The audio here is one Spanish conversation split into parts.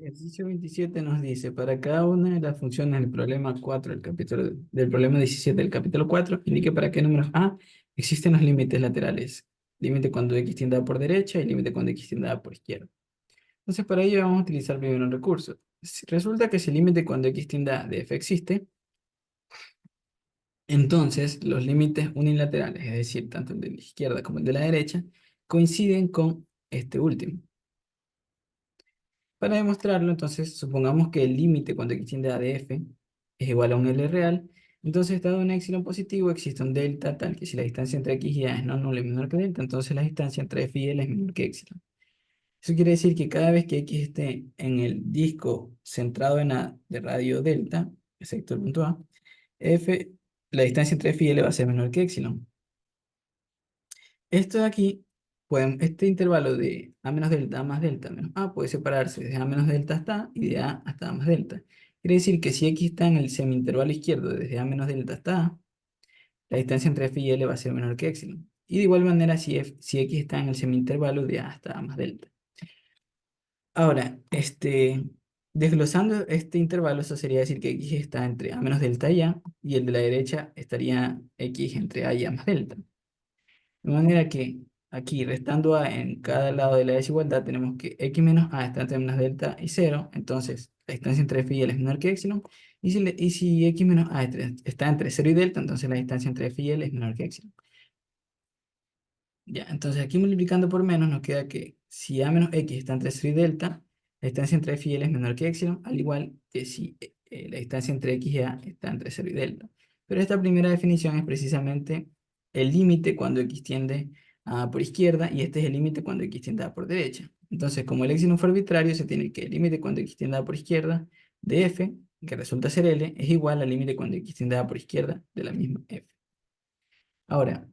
Ejercicio 27 nos dice, para cada una de las funciones del problema 4 del problema 17 del capítulo 4 indique para qué números A existen los límites laterales. Límite cuando X tiende a por derecha y límite cuando X tiende a por izquierda. Entonces, para ello vamos a utilizar primero un recurso. Resulta que si el límite cuando X tiende a de F existe, entonces los límites unilaterales, es decir, tanto el de la izquierda como el de la derecha, coinciden con este último. Para demostrarlo, entonces, supongamos que el límite cuando x tiende a de f es igual a un L real. Entonces, dado un epsilon positivo, existe un delta tal que si la distancia entre x y a es no nula y menor que delta, entonces la distancia entre f y L es menor que epsilon. Eso quiere decir que cada vez que x esté en el disco centrado en a de radio delta, excepto el punto A, f, la distancia entre f y L va a ser menor que epsilon. Esto de aquí, este intervalo de A menos delta, A más delta menos A puede separarse de A menos delta hasta A y de A hasta A más delta. Quiere decir que si X está en el semi-intervalo izquierdo desde A menos delta hasta A, la distancia entre F y L va a ser menor que epsilon. Y de igual manera si X está en el semi-intervalo de A hasta A más delta. Ahora, desglosando este intervalo, eso sería decir que X está entre A menos delta y A, y el de la derecha estaría X entre A y A más delta. De manera que aquí, restando A en cada lado de la desigualdad, tenemos que X menos A está entre menos delta y cero. Entonces, la distancia entre F y L es menor que epsilon. Y si X menos A está entre cero y delta, entonces la distancia entre F y L es menor que epsilon. Ya, entonces aquí multiplicando por menos nos queda que si A menos X está entre cero y delta, la distancia entre F y L es menor que epsilon, al igual que si la distancia entre X y A está entre cero y delta. Pero esta primera definición es precisamente el límite cuando X tiende a A por izquierda y este es el límite cuando X tiende a A por derecha. Entonces, como el epsilon fue arbitrario, se tiene que el límite cuando X tiende a A por izquierda de F, que resulta ser L, es igual al límite cuando X tiende a A por izquierda de la misma F. Ahora,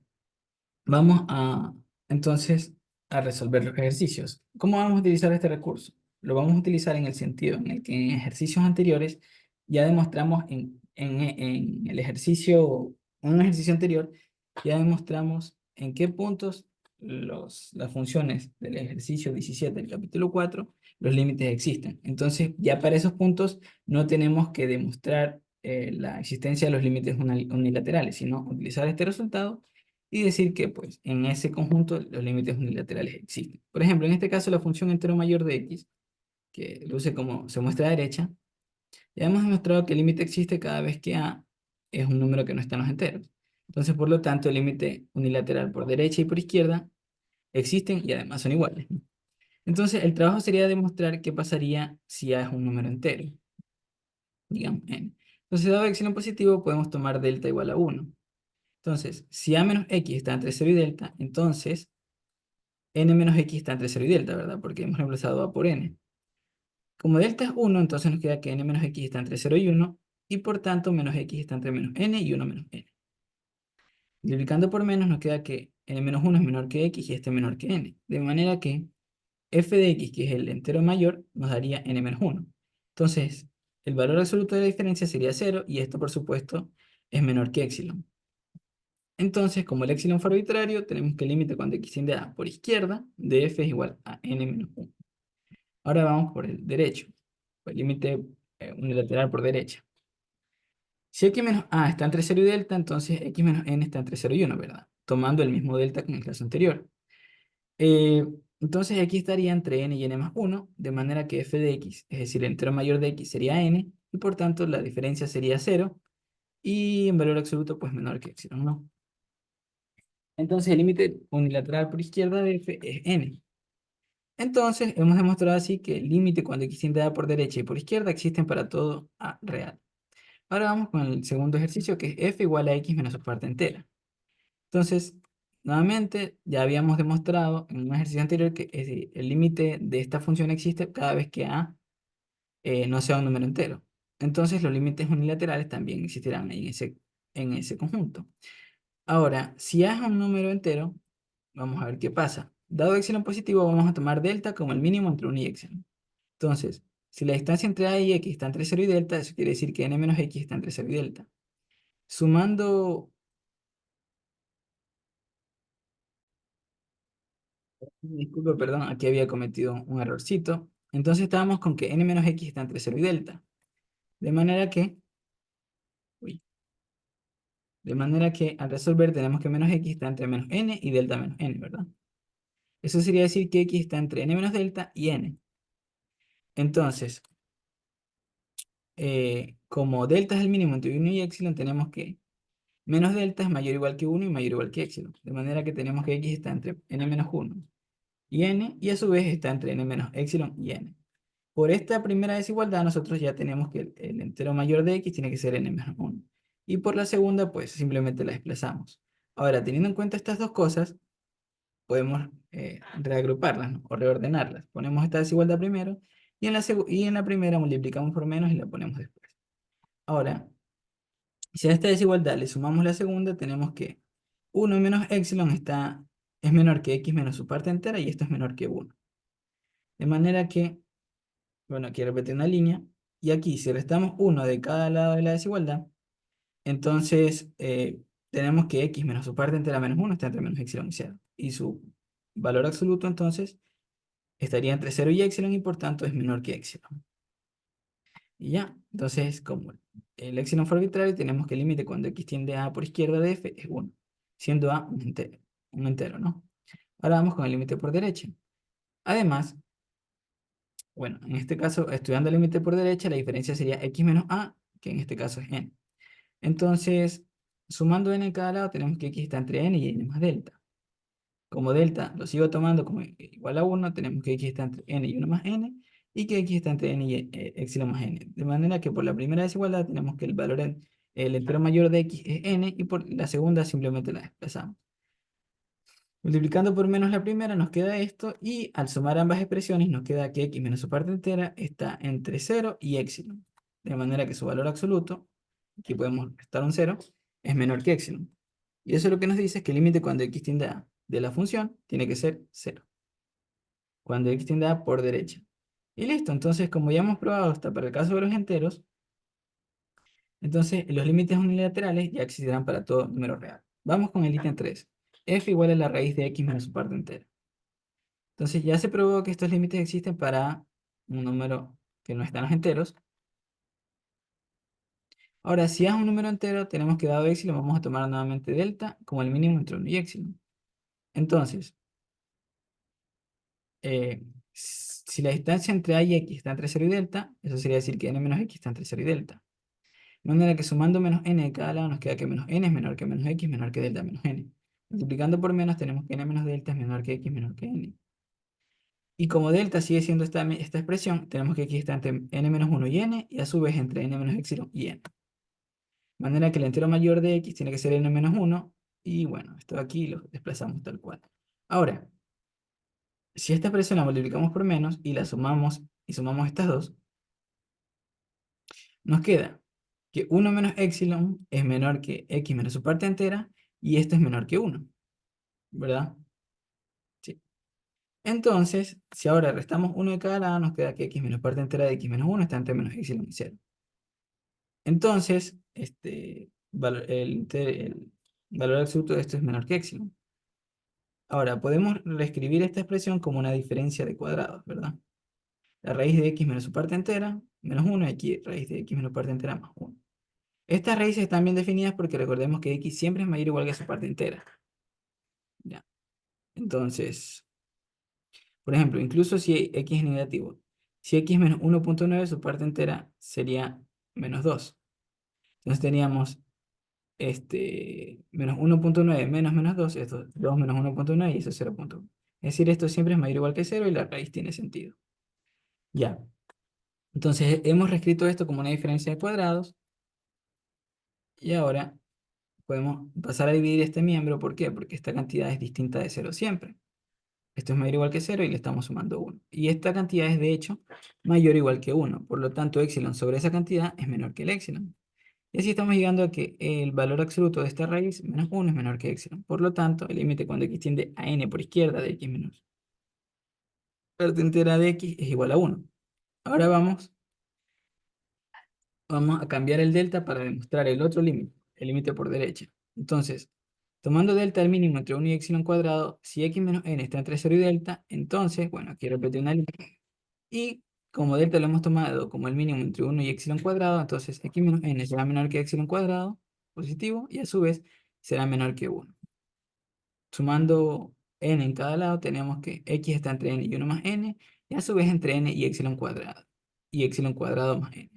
vamos a, entonces, a resolver los ejercicios. ¿Cómo vamos a utilizar este recurso? Lo vamos a utilizar en el sentido en el que en ejercicios anteriores ya demostramos en el ejercicio, en un ejercicio anterior, ya demostramos en qué puntos las funciones del ejercicio 17 del capítulo 4 los límites existen. Entonces, ya para esos puntos no tenemos que demostrar la existencia de los límites unilaterales, sino utilizar este resultado y decir que pues en ese conjunto los límites unilaterales existen. Por ejemplo, en este caso la función entero mayor de x, que luce como se muestra a la derecha, ya hemos demostrado que el límite existe cada vez que a es un número que no está en los enteros. Entonces, por lo tanto, el límite unilateral por derecha y por izquierda existen y además son iguales, ¿no? Entonces, el trabajo sería demostrar qué pasaría si a es un número entero, digamos n. Entonces, dado epsilon positivo, podemos tomar delta igual a 1. Entonces, si a menos x está entre 0 y delta, entonces n menos x está entre 0 y delta, ¿verdad? Porque hemos reemplazado a por n. Como delta es 1, entonces nos queda que n menos x está entre 0 y 1, y por tanto menos x está entre menos n y 1 menos n. Multiplicando por menos nos queda que n menos 1 es menor que x y este es menor que n. De manera que f de x, que es el entero mayor, nos daría n menos 1. Entonces, el valor absoluto de la diferencia sería 0, y esto por supuesto es menor que epsilon. Entonces, como el epsilon fue arbitrario, tenemos que el límite cuando x tiende a por izquierda de f es igual a n menos 1. Ahora vamos por el derecho, por el límite unilateral por derecha. Si x menos a está entre 0 y delta, entonces x menos n está entre 0 y 1, ¿verdad? Tomando el mismo delta que en el caso anterior. Eh, entonces aquí estaría entre n y n más 1, de manera que f de x, es decir, el entero mayor de x sería n, y por tanto la diferencia sería 0, y en valor absoluto pues menor que epsilon, ¿no? Entonces el límite unilateral por izquierda de f es n. Entonces hemos demostrado así que el límite cuando x tiende a por derecha y por izquierda existen para todo a real. Ahora vamos con el segundo ejercicio, que es f igual a x menos su parte entera. Entonces, nuevamente, ya habíamos demostrado en un ejercicio anterior que el límite de esta función existe cada vez que a no sea un número entero. Entonces los límites unilaterales también existirán en ese conjunto. Ahora, si a es un número entero, vamos a ver qué pasa. Dado epsilon positivo, vamos a tomar delta como el mínimo entre 1 y epsilon. Entonces, si la distancia entre a y x está entre 0 y delta, eso quiere decir que n menos x está entre 0 y delta. Sumando, disculpe, perdón, aquí había cometido un errorcito. Entonces estábamos con que n menos x está entre 0 y delta. De manera que, uy, de manera que al resolver tenemos que menos x está entre menos n y delta menos n, ¿verdad? Eso sería decir que x está entre n menos delta y n. Entonces, como delta es el mínimo entre 1 y epsilon, tenemos que menos delta es mayor o igual que 1 y mayor o igual que epsilon. De manera que tenemos que x está entre n menos 1 y n, y a su vez está entre n menos epsilon y n. Por esta primera desigualdad, nosotros ya tenemos que el entero mayor de x tiene que ser n menos 1. Y por la segunda, pues simplemente la desplazamos. Ahora, teniendo en cuenta estas dos cosas, podemos reagruparlas, ¿no? O reordenarlas. Ponemos esta desigualdad primero y en la primera multiplicamos por menos y la ponemos después. Ahora, si a esta desigualdad le sumamos la segunda, tenemos que 1 menos epsilon es menor que x menos su parte entera y esto es menor que 1. De manera que, bueno, aquí repetir una línea. Y aquí, si restamos 1 de cada lado de la desigualdad, entonces tenemos que x menos su parte entera menos 1 está entre menos epsilon y 0. Y su valor absoluto, entonces, estaría entre 0 y epsilon y por tanto es menor que epsilon. Y ya, entonces como el epsilon fue arbitrario, tenemos que el límite cuando x tiende a por izquierda de f es 1, siendo a un entero, ¿no? Ahora vamos con el límite por derecha. Además, bueno, en este caso, estudiando el límite por derecha, la diferencia sería x menos a, que en este caso es n. Entonces, sumando n en cada lado, tenemos que x está entre n y n más delta. Como delta lo sigo tomando como igual a 1, tenemos que x está entre n y 1 más n, y que x está entre n y epsilon más n. De manera que por la primera desigualdad tenemos que el valor el entero mayor de x es n, y por la segunda simplemente la desplazamos. Multiplicando por menos la primera nos queda esto, y al sumar ambas expresiones nos queda que x menos su parte entera está entre 0 y epsilon. De manera que su valor absoluto, aquí podemos restar un 0, es menor que epsilon. Y eso lo que nos dice es que el límite cuando x tiende a de la función tiene que ser 0. Cuando x tiende a por derecha. Y listo, entonces como ya hemos probado hasta para el caso de los enteros, entonces los límites unilaterales ya existirán para todo número real. Vamos con el ítem 3. F igual a la raíz de x menos su parte entera. Entonces ya se probó que estos límites existen para un número que no está en los enteros. Ahora, si es un número entero, tenemos que dado epsilon, vamos a tomar nuevamente delta como el mínimo entre 1 y epsilon. Entonces, si la distancia entre a y x está entre 0 y delta, eso sería decir que n menos x está entre 0 y delta. De manera que sumando menos n de cada lado nos queda que menos n es menor que menos x menor que delta menos n. Multiplicando por menos tenemos que n menos delta es menor que x menor que n. Y como delta sigue siendo esta expresión, tenemos que x está entre n menos 1 y n, y a su vez entre n menos epsilon y n. De manera que el entero mayor de x tiene que ser n menos 1, y bueno, esto de aquí lo desplazamos tal cual. Ahora, si esta expresión la multiplicamos por menos y la sumamos y sumamos estas dos, nos queda que 1 menos epsilon es menor que x menos su parte entera, y esto es menor que 1, ¿verdad? Sí. Entonces, si ahora restamos 1 de cada lado, nos queda que x menos parte entera de x menos 1 está entre menos epsilon y 0. Entonces, el valor absoluto de esto es menor que epsilon. Ahora, podemos reescribir esta expresión como una diferencia de cuadrados, ¿verdad? La raíz de x menos su parte entera, menos 1, y aquí raíz de x menos parte entera más 1. Estas raíces están bien definidas porque recordemos que x siempre es mayor o igual que su parte entera. ¿Ya? Entonces, por ejemplo, incluso si x es negativo, si x menos 1,9, su parte entera sería menos 2. Entonces teníamos menos 1,9 menos menos 2, esto 2 menos 1,9 y eso es 0,1. Es decir, esto siempre es mayor o igual que 0 y la raíz tiene sentido. Ya. Entonces hemos reescrito esto como una diferencia de cuadrados, y ahora podemos pasar a dividir este miembro. ¿Por qué? Porque esta cantidad es distinta de 0 siempre. Esto es mayor o igual que 0 y le estamos sumando 1. Y esta cantidad es de hecho mayor o igual que 1. Por lo tanto, epsilon sobre esa cantidad es menor que el epsilon. Y así estamos llegando a que el valor absoluto de esta raíz, menos 1, es menor que epsilon. Por lo tanto, el límite cuando x tiende a n por izquierda de x menos parte entera de x es igual a 1. Ahora vamos a cambiar el delta para demostrar el otro límite, el límite por derecha. Entonces, tomando delta al mínimo entre 1 y epsilon cuadrado, si x menos n está entre 0 y delta, entonces, bueno, aquí repito una línea. Y como delta lo hemos tomado como el mínimo entre 1 y epsilon cuadrado, entonces x menos n será menor que epsilon cuadrado, positivo, y a su vez será menor que 1. Sumando n en cada lado, tenemos que x está entre n y 1 más n, y a su vez entre n y epsilon cuadrado más n.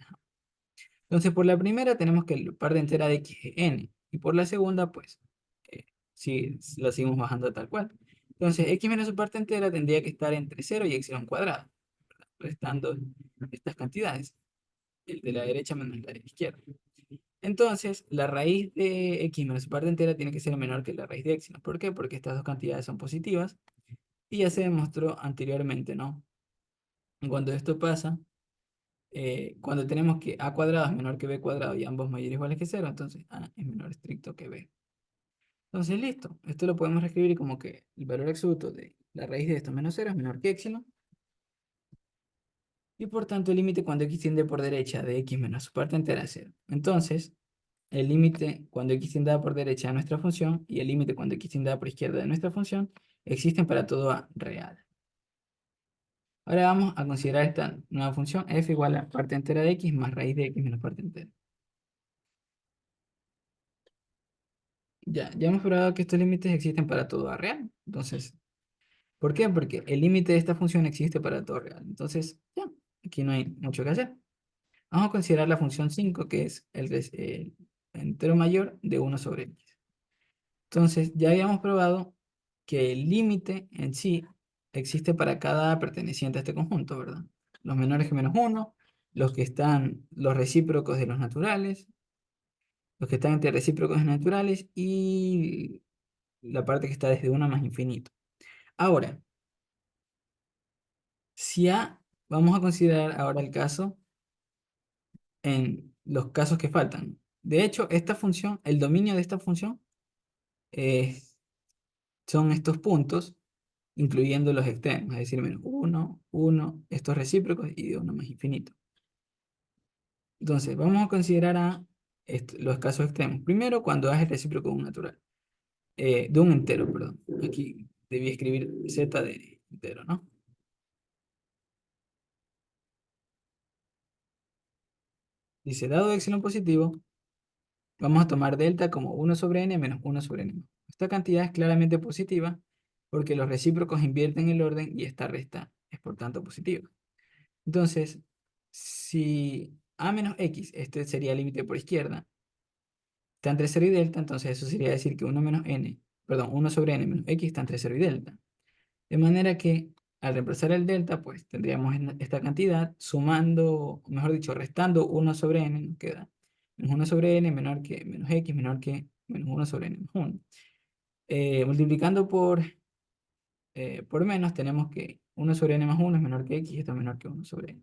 Entonces, por la primera tenemos que la parte entera de x es n, y por la segunda, pues, sí, la seguimos bajando tal cual. Entonces, x menos su parte entera tendría que estar entre 0 y epsilon cuadrado, restando estas cantidades, el de la derecha menos la de la izquierda. Entonces, la raíz de x menos su parte entera tiene que ser menor que la raíz de epsilon. ¿Por qué? Porque estas dos cantidades son positivas, y ya se demostró anteriormente, ¿no? Cuando esto pasa, cuando tenemos que a cuadrado es menor que b cuadrado y ambos mayores o iguales que cero, entonces a es menor estricto que b. Entonces, listo. Esto lo podemos reescribir como que el valor absoluto de la raíz de esto menos cero es menor que epsilon. Y por tanto, el límite cuando x tiende por derecha de x menos su parte entera es cero. Entonces, el límite cuando x tiende por derecha de nuestra función y el límite cuando x tiende por izquierda de nuestra función existen para todo a real. Ahora vamos a considerar esta nueva función f igual a parte entera de x más raíz de x menos parte entera. Ya hemos probado que estos límites existen para todo a real. Entonces, ¿por qué? Porque el límite de esta función existe para todo real. Entonces, ya, aquí no hay mucho que hacer. Vamos a considerar la función 5, que es el entero mayor de 1 sobre x. Entonces, ya habíamos probado que el límite en sí existe para cada perteneciente a este conjunto, ¿verdad? Los menores que -1, los que están los recíprocos de los naturales, los que están entre recíprocos de naturales y la parte que está desde 1 más infinito. Ahora, si A, vamos a considerar ahora el caso en los casos que faltan. De hecho, esta función, el dominio de esta función eh, son estos puntos, incluyendo los extremos, es decir, menos 1, 1, estos recíprocos y de 1 más infinito. Entonces, vamos a considerar los casos extremos. Primero, cuando A es el recíproco de un natural, de un entero, perdón. Aquí debí escribir z de entero, ¿no? Dice, dado epsilon positivo, vamos a tomar delta como 1 sobre n menos 1 sobre n. Esta cantidad es claramente positiva porque los recíprocos invierten el orden y esta resta es por tanto positiva. Entonces, si a menos x, este sería el límite por izquierda, está entre 0 y delta, entonces eso sería decir que 1 menos n, perdón, 1 sobre n menos x está entre 0 y delta. De manera que al reemplazar el delta, pues tendríamos esta cantidad sumando, mejor dicho, restando 1 sobre n, nos queda menos 1 sobre n menor que menos x menor que menos 1 sobre n menos 1. Multiplicando por menos, tenemos que 1 sobre n más 1 es menor que x y esto es menor que 1 sobre n.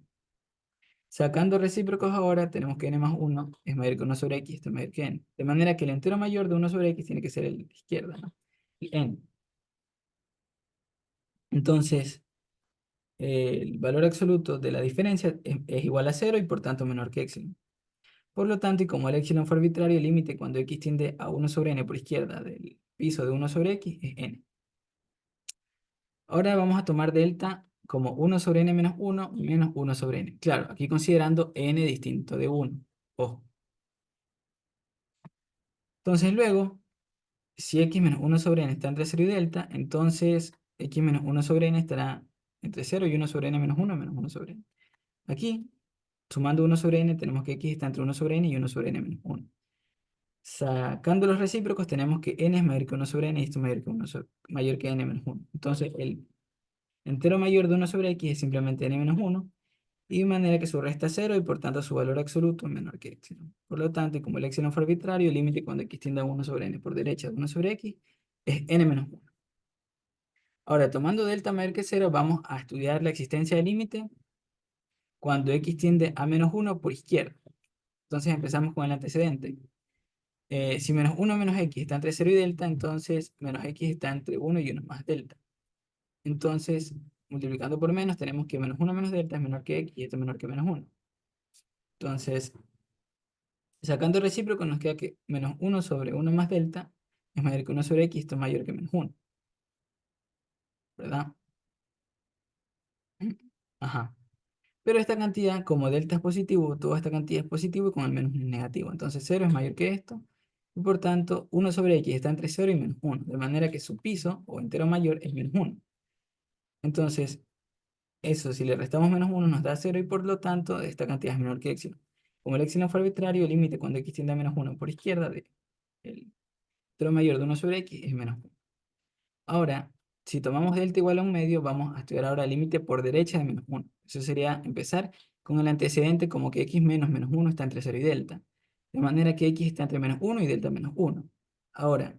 Sacando recíprocos ahora, tenemos que n más 1 es mayor que 1 sobre x, esto es mayor que n. De manera que el entero mayor de 1 sobre x tiene que ser el de la izquierda, ¿no? Y n. Entonces, el valor absoluto de la diferencia es igual a 0 y por tanto menor que epsilon. Por lo tanto, y como el epsilon fue arbitrario, el límite cuando x tiende a 1 sobre n por izquierda del piso de 1 sobre x es n. Ahora vamos a tomar delta como 1 sobre n menos 1 menos 1 sobre n. Claro, aquí considerando n distinto de 1. Ojo. Entonces luego, si x menos 1 sobre n está entre 0 y delta, entonces x menos 1 sobre n estará entre 0 y 1 sobre n menos 1 menos 1 sobre n. Aquí, sumando 1 sobre n, tenemos que x está entre 1 sobre n y 1 sobre n menos 1. Sacando los recíprocos, tenemos que n es mayor que 1 sobre n y esto es mayor que n menos 1. Entonces, el entero mayor de 1 sobre x es simplemente n menos 1, y de manera que su resta es 0 y por tanto su valor absoluto es menor que epsilon. Por lo tanto, y como el epsilon fue arbitrario, el límite cuando x tiende a 1 sobre n por derecha de 1 sobre x es n menos 1. Ahora, tomando delta mayor que 0, vamos a estudiar la existencia del límite cuando x tiende a menos 1 por izquierda. Entonces empezamos con el antecedente. Si menos 1 menos x está entre 0 y delta, entonces menos x está entre 1 y 1 más delta. Entonces, multiplicando por menos, tenemos que menos 1 menos delta es menor que x y esto es menor que menos 1. Entonces, sacando el recíproco, nos queda que menos 1 sobre 1 más delta es mayor que 1 sobre x, esto es mayor que menos 1. ¿Verdad? Ajá. Pero esta cantidad, como delta es positivo, toda esta cantidad es positivo y con el menos es negativo. Entonces 0 es mayor que esto. Y por tanto, 1/x está entre 0 y menos 1. De manera que su piso, o entero mayor, es menos 1. Entonces, eso, si le restamos menos 1 nos da 0 y por lo tanto esta cantidad es menor que epsilon. Como el epsilon fue arbitrario, el límite cuando x tiende a menos 1 por izquierda del entero mayor de 1/x es menos 1. Ahora, si tomamos delta igual a un medio, vamos a estudiar ahora el límite por derecha de menos 1. Eso sería empezar con el antecedente como que x menos menos 1 está entre 0 y delta. De manera que x está entre menos 1 y delta menos 1. Ahora,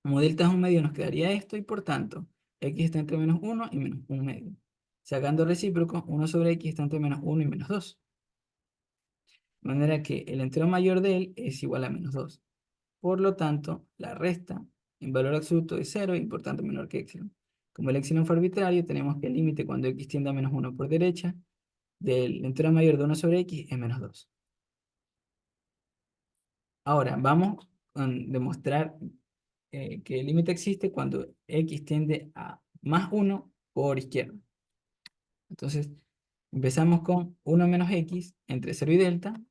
como delta es un medio, nos quedaría esto y por tanto, x está entre menos 1 y menos 1 medio. Sacando recíproco, 1/x está entre menos 1 y menos 2. De manera que el entero mayor de él es igual a menos 2. Por lo tanto, la resta en valor absoluto es 0 y por tanto menor que epsilon. Como el epsilon fue arbitrario, tenemos que el límite cuando x tiende a menos 1 por derecha del entero mayor de 1/x es menos 2. Ahora, vamos a demostrar que el límite existe cuando x tiende a más 1 por izquierda. Entonces, empezamos con 1 menos x entre 0 y delta,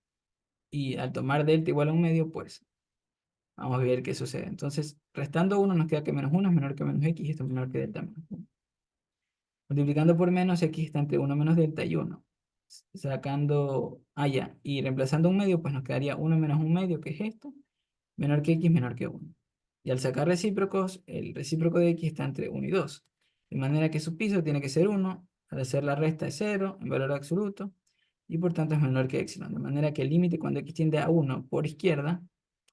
y al tomar delta igual a un medio, pues vamos a ver qué sucede. Entonces, restando 1 nos queda que menos 1 es menor que menos x y esto es menor que delta menos 1. Multiplicando por menos, x está entre 1 menos delta y 1. Sacando, ya, y reemplazando un medio, pues nos quedaría 1 menos un medio, que es esto, menor que x menor que 1. Y al sacar recíprocos, el recíproco de x está entre 1 y 2. De manera que su piso tiene que ser 1, al hacer la resta es 0 en valor absoluto, y por tanto es menor que epsilon. De manera que el límite cuando x tiende a 1 por izquierda,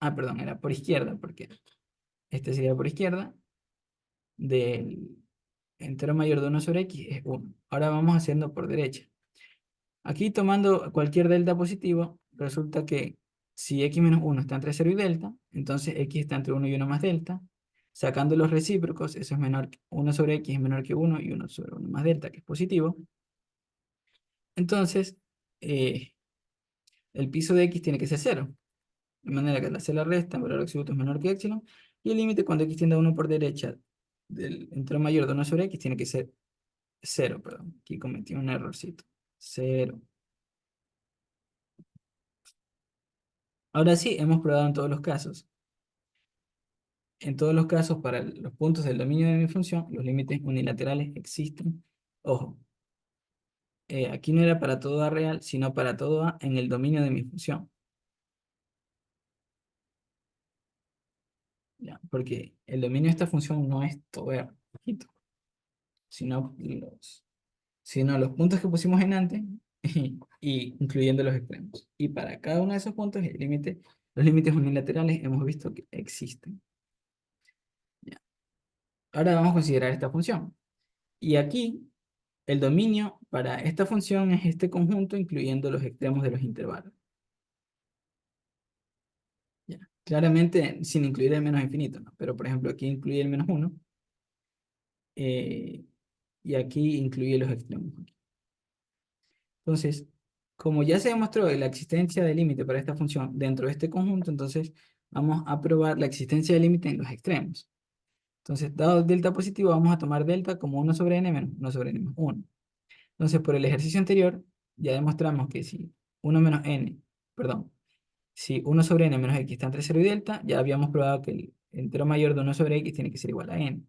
perdón, era por izquierda, porque este sería por izquierda, del entero mayor de 1/x es 1. Ahora vamos haciendo por derecha. Aquí tomando cualquier delta positivo, resulta que si x menos 1 está entre 0 y delta, entonces x está entre 1 y 1 más delta. Sacando los recíprocos, eso es menor que 1/x es menor que 1 y 1/1 más delta, que es positivo. Entonces, eh, el piso de x tiene que ser 0. De manera que al hacer la resta, el valor absoluto es menor que epsilon. Y el límite cuando x tiende a 1 por derecha del entero mayor de 1/x tiene que ser 0, perdón. Aquí cometí un errorcito. 0. Ahora sí, hemos probado en todos los casos. En todos los casos, para los puntos del dominio de mi función, los límites unilaterales existen. Ojo, aquí no era para todo A real, sino para todo A en el dominio de mi función. ¿Ya? Porque el dominio de esta función no es todo A, ojito, sino los puntos que pusimos en antes y incluyendo los extremos. Y para cada uno de esos puntos, los límites unilaterales hemos visto que existen. ¿Ya? Ahora vamos a considerar esta función. Y aquí, el dominio para esta función es este conjunto, incluyendo los extremos de los intervalos. ¿Ya? Claramente, sin incluir el menos infinito, ¿no? Pero, por ejemplo, aquí incluye el menos 1, eh, y aquí incluye los extremos. Entonces, como ya se demostró la existencia del límite para esta función dentro de este conjunto, entonces vamos a probar la existencia del límite en los extremos. Entonces, dado delta positivo, vamos a tomar delta como 1/n menos 1/n más 1. Entonces, por el ejercicio anterior, ya demostramos que si 1 menos n, perdón, si 1/n menos x está entre 0 y delta, ya habíamos probado que el entero mayor de 1/x tiene que ser igual a n.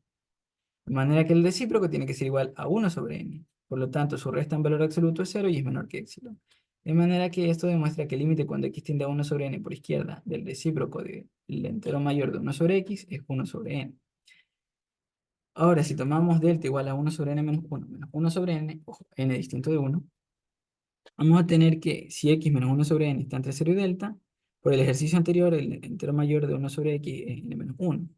De manera que el recíproco tiene que ser igual a 1/n. Por lo tanto, su resta en valor absoluto es 0 y es menor que epsilon. De manera que esto demuestra que el límite cuando x tiende a 1/n por izquierda del recíproco del entero mayor de 1/x es 1/n. Ahora, si tomamos delta igual a 1/n menos 1 menos 1/n, ojo, n distinto de 1, vamos a tener que si x menos 1/n está entre 0 y delta, por el ejercicio anterior, el entero mayor de 1/x es n menos 1.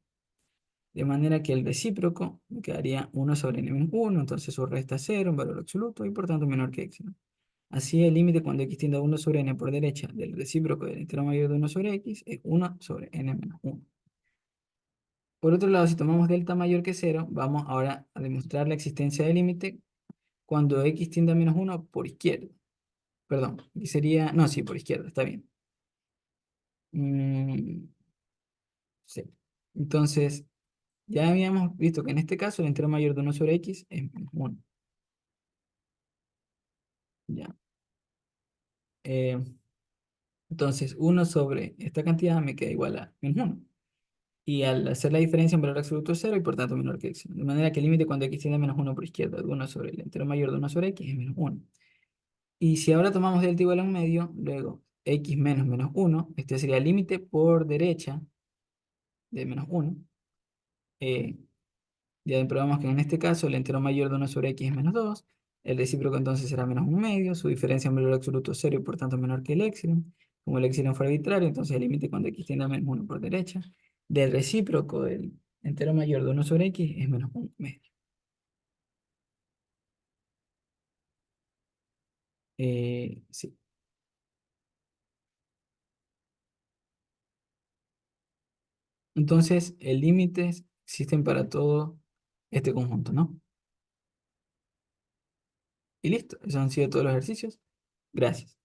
De manera que el recíproco me quedaría 1/n menos 1, entonces su resta es 0 en valor absoluto y por tanto menor que epsilon. Así el límite cuando x tiende a 1/n por derecha del recíproco del entero mayor de 1/x es 1/n menos 1. Por otro lado, si tomamos delta mayor que 0, vamos ahora a demostrar la existencia del límite cuando x tiende a menos 1 por izquierda. Perdón, aquí sería, no, sí, por izquierda, está bien. Mm, sí. Entonces, ya habíamos visto que en este caso el entero mayor de 1/x es menos 1. Ya. Eh, entonces, uno sobre esta cantidad me queda igual a menos uno. Y al hacer la diferencia en valor absoluto es 0 y por tanto menor que x. De manera que el límite cuando x tiende a menos uno por izquierda de uno sobre el entero mayor de uno sobre x es menos uno. Y si ahora tomamos delta igual a un medio, luego x menos menos uno, este sería el límite por derecha de menos uno. Eh, ya probamos que en este caso el entero mayor de uno sobre x es menos 2. El recíproco entonces será menos un medio. Su diferencia en valor absoluto es 0 y por tanto menor que el epsilon. Como el epsilon fue arbitrario, entonces el límite cuando x tiende a menos uno por derecha del recíproco del entero mayor de uno sobre x es menos un medio. Sí. Entonces, el límites existen para todo este conjunto, ¿no? Y listo, esos han sido todos los ejercicios. Gracias.